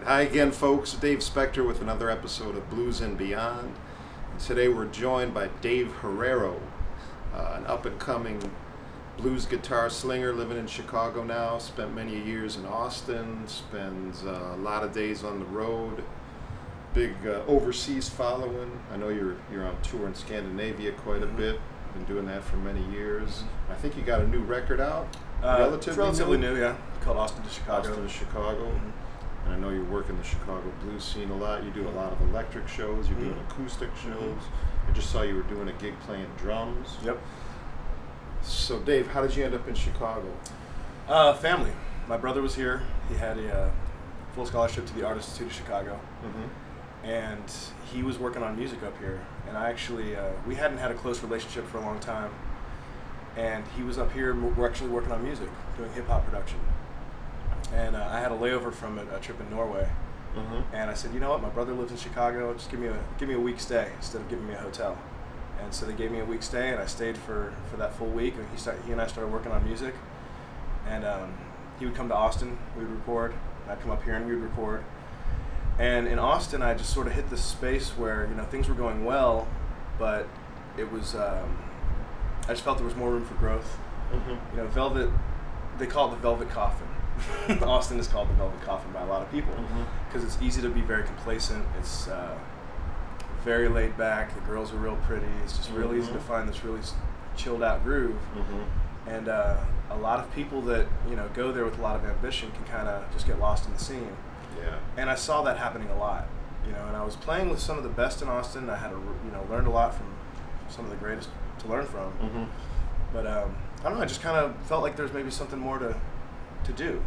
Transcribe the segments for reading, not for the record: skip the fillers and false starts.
Hi again, folks. Dave Specter with another episode of Blues and Beyond. And today we're joined by Dave Herrero, an up-and-coming blues guitar slinger living in Chicago now. Spent many years in Austin, spends a lot of days on the road. Big overseas following. I know you're on tour in Scandinavia quite a bit. Been doing that for many years. I think you got a new record out. Relatively new, yeah. Called Austin to Chicago. Austin to Chicago. And I know you work in the Chicago blues scene a lot. You do a lot of electric shows. You're doing acoustic shows. I just saw you were doing a gig playing drums. Yep. So, Dave, how did you end up in Chicago? Family. My brother was here. He had a full scholarship to the Art Institute of Chicago. And he was working on music up here. And I actually, we hadn't had a close relationship for a long time. And he was up here, we're actually working on music, doing hip-hop production. And I had a layover from a trip in Norway. And I said, you know what, my brother lives in Chicago, just give me a week stay instead of giving me a hotel. And so they gave me a week stay, and I stayed for that full week. And he and I started working on music. And he would come to Austin, we would record, and I'd come up here and we would record. And in Austin, I just sort of hit this space where, you know, things were going well, but it was, I just felt there was more room for growth. You know, Velvet, they call it the Velvet Coffin. Austin is called the Velvet Coffin by a lot of people because it's easy to be very complacent. It's very laid back. The girls are real pretty. It's just real easy to find this really chilled out groove. And a lot of people that, you know, go there with a lot of ambition can kind of just get lost in the scene. And I saw that happening a lot, you know. And I was playing with some of the best in Austin. I had, learned a lot from some of the greatest to learn from. But I don't know. I just kind of felt like there's maybe something more to do.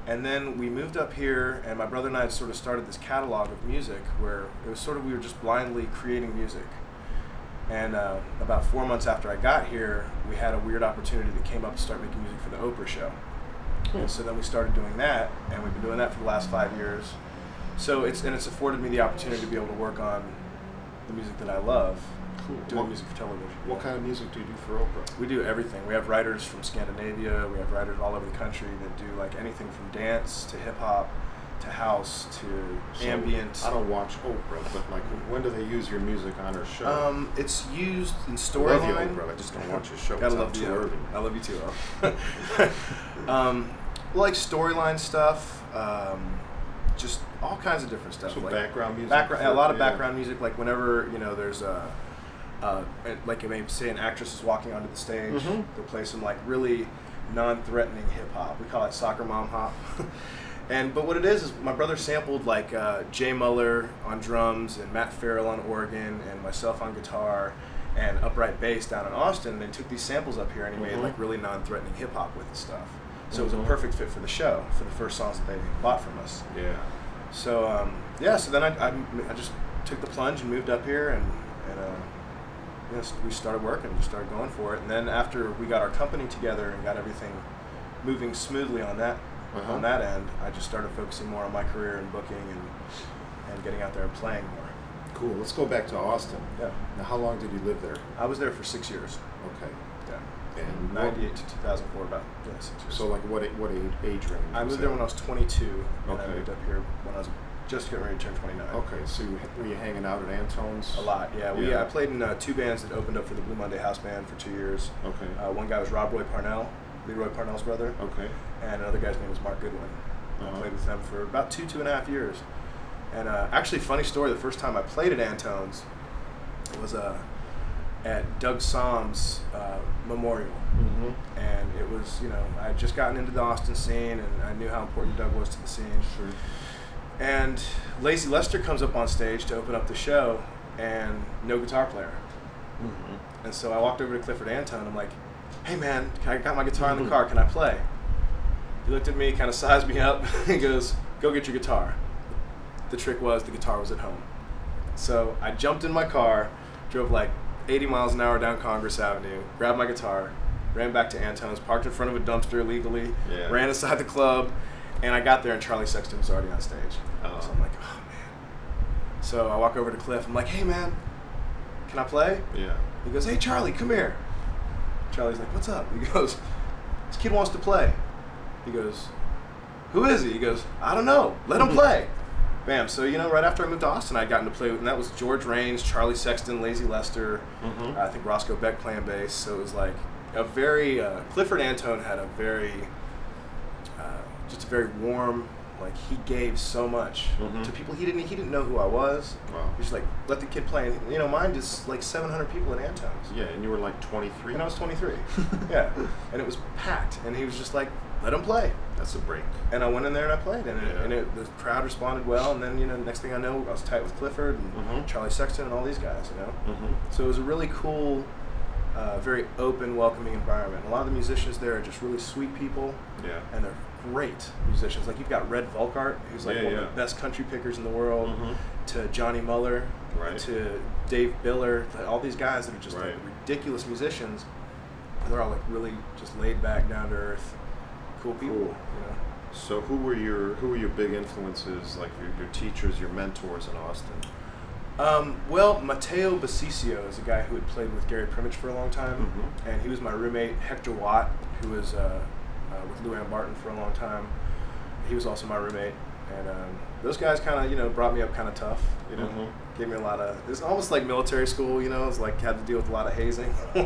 And then we moved up here, and my brother and I had sort of started this catalog of music where it was sort of, we were just blindly creating music. And about 4 months after I got here, we had a weird opportunity that came up to start making music for the Oprah show. And so then we started doing that, and we've been doing that for the last 5 years. So it's afforded me the opportunity to be able to work on the music that I love. Doing music for television. What kind of music do you do for Oprah? We do everything. We have writers from Scandinavia. We have writers all over the country that do like anything from dance to hip hop to house to ambient. I don't watch Oprah, but like, when do they use your music on her show? It's used in storyline. I love Oprah. I just don't watch his show. Gotta love you. I love you too, like storyline stuff. Just all kinds of different stuff. So like background music. A lot of background music. Like whenever there's like you may say an actress is walking onto the stage, they'll play some like really non-threatening hip hop. We call it soccer mom hop. But what it is my brother sampled like Jay Muller on drums and Matt Farrell on organ and myself on guitar and upright bass down in Austin. And they took these samples up here and he made like really non-threatening hip hop with the stuff. So it was a perfect fit for the show, for the first songs that they bought from us. So so then I just took the plunge and moved up here and we started working, just started going for it. And then after we got our company together and got everything moving smoothly on that end, I just started focusing more on my career and booking and getting out there and playing more. Cool. Let's go back to Austin. Now, how long did you live there? I was there for 6 years. Okay. And 98 to 2004, about 6 years. So, like, what age range? I moved there when I was 22. Okay. And I moved up here when I was just getting ready to turn 29. Okay, so were you hanging out at Antone's? A lot, yeah. I played in 2 bands that opened up for the Blue Monday House Band for 2 years. Okay. One guy was Rob Roy Parnell, Leroy Parnell's brother. Okay. And another guy's name was Mark Goodwin. I played with them for about 2.5 years. And actually, funny story, the first time I played at Antone's was at Doug Som's memorial. And it was, I had just gotten into the Austin scene, and I knew how important Doug was to the scene. And Lazy Lester comes up on stage to open up the show, and no guitar player. And so I walked over to Clifford Antone. I'm like, hey man, I got my guitar in the car, can I play? He looked at me, kind of sized me up. He goes, go get your guitar. The trick was the guitar was at home. So I jumped in my car, drove like 80 miles an hour down Congress Avenue, grabbed my guitar, ran back to Antone's, parked in front of a dumpster illegally, ran inside the club, and I got there and Charlie Sexton was already on stage. So I'm like, oh man. So I walk over to Cliff, I'm like, hey man, can I play? He goes, hey Charlie, come here. Charlie's like, what's up? He goes, this kid wants to play. He goes, who is he? He goes, I don't know. Let him play. Bam. So, right after I moved to Austin, I'd gotten to play with, and that was George Raines, Charlie Sexton, Lazy Lester, I think Roscoe Beck playing bass. So it was like a very, Clifford Antone had a very, just a very warm, like he gave so much to people. He didn't know who I was. Wow. He was just like, let the kid play. And, mine just like 700 people at Antone's. Yeah, and you were like 23? And I was 23. Yeah. And it was packed. And he was just like, let him play. That's a break. And I went in there and I played, and the crowd responded well. And then, next thing I know, I was tight with Clifford and Charlie Sexton and all these guys, So it was a really cool, very open, welcoming environment. A lot of the musicians there are just really sweet people. Yeah. And they're great musicians. Like you've got Red Volkart, who's like one of the best country pickers in the world, to Johnny Muller, to Dave Biller, all these guys that are just like ridiculous musicians. They're all like really just laid back, down to earth, cool people. So who were your big influences, like your teachers, your mentors in Austin? Well, Matteo Basisio is a guy who had played with Gary Primich for a long time, and he was my roommate. Hector Watt, who was with Lou Ann Barton for a long time, he was also my roommate. And those guys kind of, brought me up kind of tough, gave me a lot of, it's almost like military school, it's like had to deal with a lot of hazing, a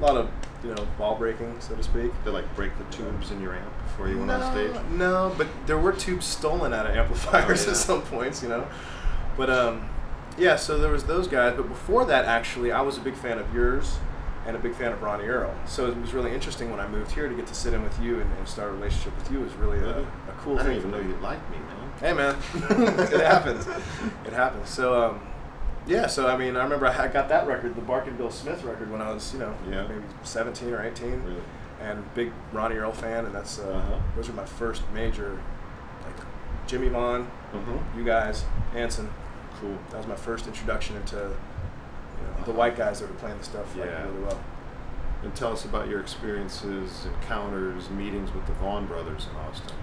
lot of ball breaking, so to speak. They like break the tubes in your amp before you went on stage? No, but there were tubes stolen out of amplifiers at some points, But yeah, so there was those guys. But before that, actually, I was a big fan of yours and a big fan of Ronnie Earl. So it was really interesting when I moved here to get to sit in with you and start a relationship with you. It was really a cool thing. I didn't even know you liked me, man. Hey, man. It happens. It happens. So, yeah, so I mean, I remember I got that record, the Bark and Bill Smith record, when I was, maybe 17 or 18. Really? And big Ronnie Earl fan, and that's those are my first major, like Jimmy Vaughn, you guys, Anson. Cool. That was my first introduction into the white guys that were playing the stuff really well. And tell us about your experiences, encounters, meetings with the Vaughn brothers in Austin.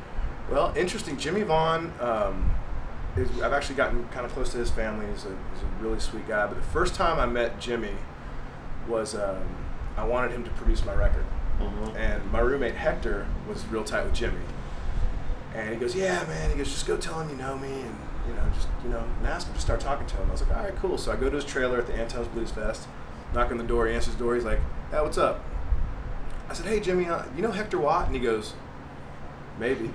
Well, interesting. Jimmy Vaughn, I've actually gotten kind of close to his family. He's a really sweet guy. But the first time I met Jimmy was I wanted him to produce my record. And my roommate Hector was real tight with Jimmy. And he goes, yeah, man. He goes, just go tell him you know me, and and ask him to start talking to him. I was like, all right, cool. So I go to his trailer at the Antone's Blues Fest, knock on the door. He answers the door. He's like, yeah, what's up? I said, hey, Jimmy, you know Hector Watt? And he goes, maybe.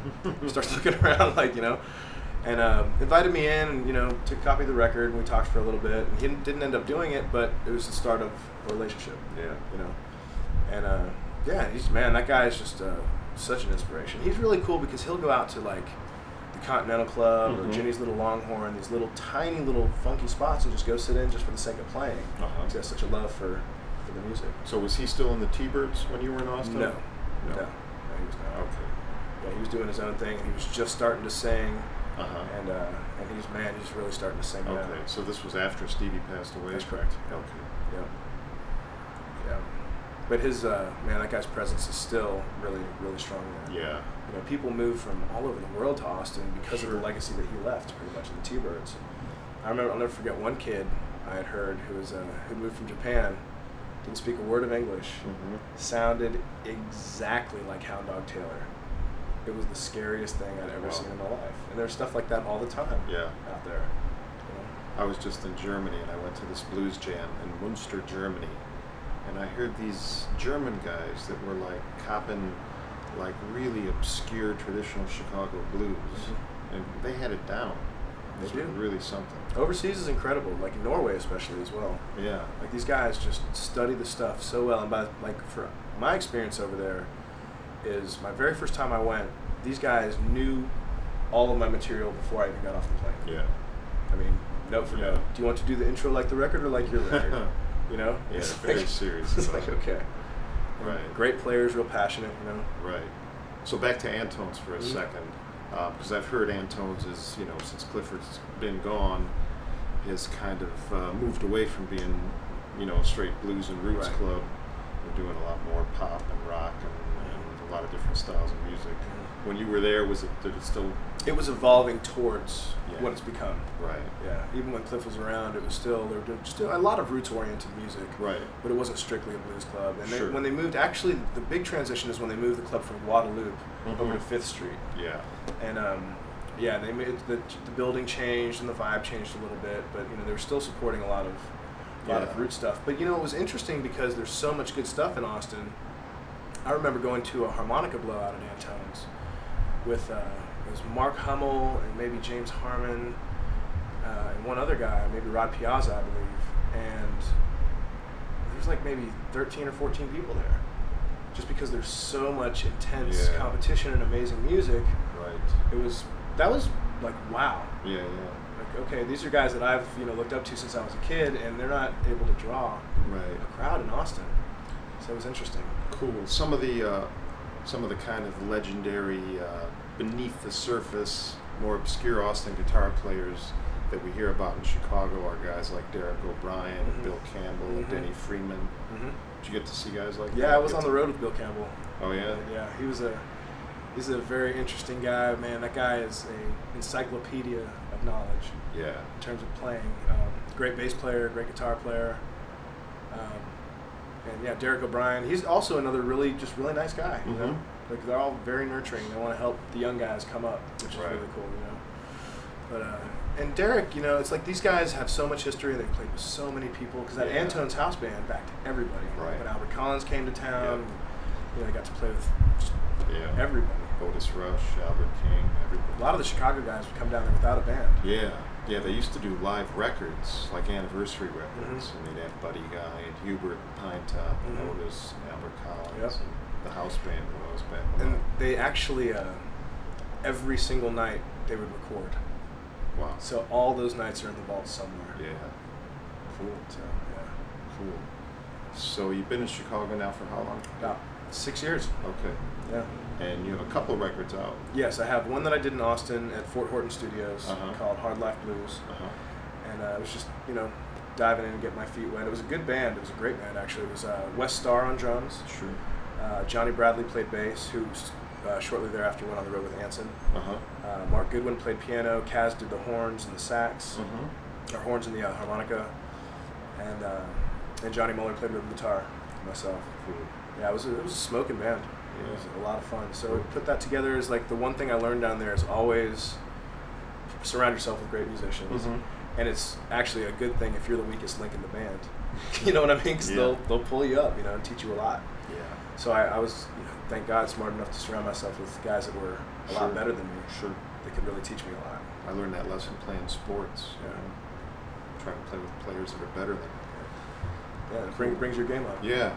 Starts looking around and invited me in and, to copy the record, and we talked for a little bit. And he didn't end up doing it, but it was the start of a relationship. Yeah. And, that guy is just such an inspiration. He's really cool because he'll go out to, like, the Continental Club or Jenny's Little Longhorn, these little tiny little funky spots, and just go sit in just for the sake of playing. He has such a love for the music. So was he still in the T-Birds when you were in Austin? No, he was not. Okay. Yeah, he was doing his own thing, and he was just starting to sing, and he's really starting to sing now. Okay, so this was after Stevie passed away? That's correct. Okay. Yeah. But his, that guy's presence is still really, really strong there. Yeah. People move from all over the world to Austin because of the legacy that he left, pretty much, in the T-Birds. I'll never forget one kid I had heard who moved from Japan, didn't speak a word of English, sounded exactly like Hound Dog Taylor. It was the scariest thing I'd ever seen in my life. And there's stuff like that all the time out there. I was just in Germany, and I went to this blues jam in Munster, Germany. And I heard these German guys that were like copping like really obscure traditional Chicago blues, and they had it down. They do really something. Overseas is incredible, like in Norway especially as well. Yeah, like these guys just study the stuff so well. And for my experience over there, is my very first time I went, these guys knew all of my material before I even got off the plane. Yeah, I mean, note for note. Do you want to do the intro like the record or like your record? Yeah, it's very serious. It's like, okay. Right. Great players, real passionate, Right. So back to Antone's for a second, because I've heard Antone's is, since Clifford's been gone, has kind of moved away from being, a straight blues and roots club. They're doing a lot more pop and rock and a lot of different styles of music. When you were there, did it still? It was evolving towards what it's become. Right. Yeah. Even when Cliff was around, it was still there were still a lot of roots-oriented music. Right. But it wasn't strictly a blues club. And Sure. when they moved, actually, the big transition is when they moved the club from Guadalupe over to Fifth Street. Yeah. And yeah, they made the building changed and the vibe changed a little bit, but they were still supporting a lot of root stuff. But it was interesting because there's so much good stuff in Austin. I remember going to a harmonica blowout at Antone's with it was Mark Hummel and maybe James Harmon and one other guy, maybe Rod Piazza, I believe. And there's like maybe 13 or 14 people there, just because there's so much intense competition and amazing music. Right. That was like, wow. Yeah. Like, okay, these are guys that I've looked up to since I was a kid, and they're not able to draw a crowd in Austin. So it was interesting. Cool. Some of the kind of legendary, beneath the surface, more obscure Austin guitar players that we hear about in Chicago are guys like Derek O'Brien, Bill Campbell, Denny Freeman. Did you get to see guys like that? Yeah, I was on the road with Bill Campbell. Oh yeah. Yeah, he's a very interesting guy, man. That guy is an encyclopedia of knowledge. Yeah. In terms of playing, great bass player, great guitar player. And yeah, Derek O'Brien. He's also another really nice guy. You know, like they're all very nurturing. They want to help the young guys come up, which is really cool. But and Derek, it's like these guys have so much history. They played with so many people because that Antone's house band backed everybody. Right. When Albert Collins came to town, they got to play with just everybody. Otis Rush, Albert King, everybody. A lot of the Chicago guys would come down there without a band. Yeah. Yeah, they used to do live records, like anniversary records, and they'd have Buddy Guy and Hubert and Pine Top and Otis and Albert Collins and the house band that was back then. And they actually, every single night, they would record. Wow. So all those nights are in the vault somewhere. Yeah. Cool. So, yeah. Cool. So you've been in Chicago now for how long? About 6 years. Okay. Yeah. And you have a couple of records out. Yes, I have one that I did in Austin at Fort Horton Studios called Hard Life Blues. And it was just, diving in and getting my feet wet. It was a good band. It was a great band, actually. It was Wes Starr on drums. Sure. Johnny Bradley played bass, who shortly thereafter went on the road with Anson. Mark Goodwin played piano. Kaz did the horns and the sax, or horns and the harmonica. And Johnny Muller played rhythm guitar, myself. Cool. Yeah, it was a smoking band. It was a lot of fun. So we put that together as like the one thing I learned down there is always surround yourself with great musicians. And it's actually a good thing if you're the weakest link in the band. You know what I mean? Because they'll pull you up, and teach you a lot. Yeah. So I was, thank God, smart enough to surround myself with guys that were a lot better than me. Sure. They could really teach me a lot. I learned that lesson playing sports. Trying to play with players that are better than you. Yeah, it brings your game up. Yeah.